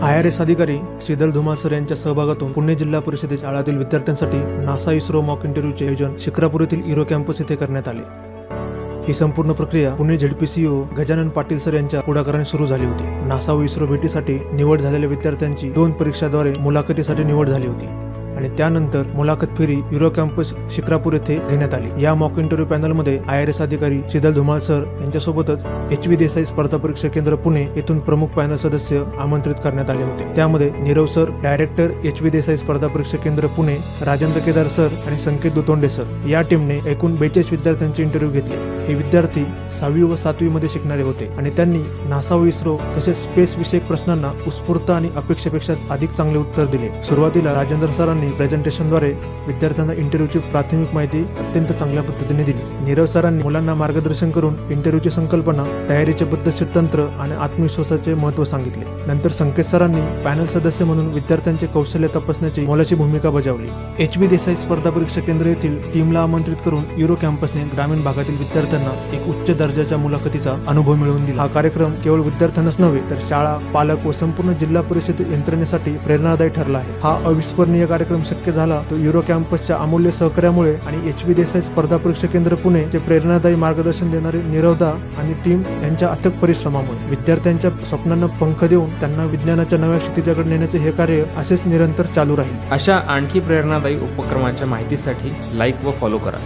IRS अधिकारी Sheetal Dhumal sir यांच्या सहभागातून पुणे जिल्हा परिषदेच्या शाळातील विद्यार्थ्यांसाठी नासा इस्रो मॉक इंटरव्ह्यूचे आयोजन शिक्रापूर येथील इरो कॅम्पस येथे करण्यात आले। ही संपूर्ण प्रक्रिया पुणे ZPCO गजानन पाटील सर यांच्या पुढाकाराने सुरू झाली होती। नासा व इस्रो भेटीसाठी निवड झालेल्या विद्यार्थ्यांची 2 परीक्षाद्वारे मुलाखतीसाठी निवड झाली होती आणि त्यानंतर मुलाखत फेरी युरो कॅम्पस शिक्रापूर येथे घेण्यात आली। या मॉक इंटरव्ह्यू पॅनलमध्ये IRS अधिकारी शीतल धुमाळ सर यांच्यासोबतच HV देसाई स्पर्धा परीक्षा केंद्र पुणे येथून प्रमुख पॅनल सदस्य आमंत्रित करण्यात आले होते। त्यामध्ये Nirav sir, director HV Desai स्पर्धा परीक्षा केंद्र पुणे, राजेंद्र केदार सर आणि संकेत दुतोंडे सर या टीमने एकूण 42 विद्यार्थ्यांचे इंटरव्ह्यू घेतले। हे विद्यार्थी 6वी व 7वी मध्ये शिकणारे होते आणि त्यांनी नासा व इस्रो तसेच स्पेस विषयक प्रश्नांना उत्स्फूर्त आणि अपेक्षेपेक्षा अधिक चांगले उत्तर दिले। सुरुवातीला राजेंद्र सरांनी प्रेझेंटेशनद्वारे विद्यार्थ्यांना इंटरव्ह्यूची प्राथमिक माहिती अत्यंत चांगल्या पद्धतीने दिली। नीरव सरांनी मुलांना मार्गदर्शन करून इंटरव्ह्यूची संकल्पना, तयारीचे पद्धतशीर तंत्र आणि आत्मविश्वासाचे महत्त्व सांगितले। नंतर संकेत सरांनी पॅनल सदस्य म्हणून विद्यार्थ्यांचे कौशल्य तपासण्याची मोलाची भूमिका बजावली। HV देसाई स्पर्धा परीक्षा केंद्र येथील टीमला आमंत्रित करून युरो कॅम्पसने ग्रामीण भागातील विद्यार्थ्यांना एक उच्च दर्जाच्या मुलाखतीचा अनुभव मिळवून दिला। हा कार्यक्रम केवळ विद्यार्थ्यांनाच नव्हे तर शाळा, पालक व संपूर्ण जिल्हा परिषद यंत्रणेसाठी प्रेरणादायी ठरला आहे। हा अविस्मरणीय कार्यक्रम शक्य झाला तो युरो कॅम्पसच्या अमूल्य सहकार्यामुळे आणि HV देसाई स्पर्धा परीक्षा केंद्र पुणे चे प्रेरणादायी मार्गदर्शन देणारे नीरवदा आणि टीम यांच्या अथक परिश्रमामुळे। विद्यार्थ्यांच्या स्वप्नांना पंख देऊन त्यांना विज्ञानाच्या नव्या क्षितिजाकडे नेण्याचे हे कार्य असेच निरंतर चालू राहील। अशा आणखी प्रेरणादायी उपक्रमांच्या माहितीसाठी लाईक व फॉलो करा।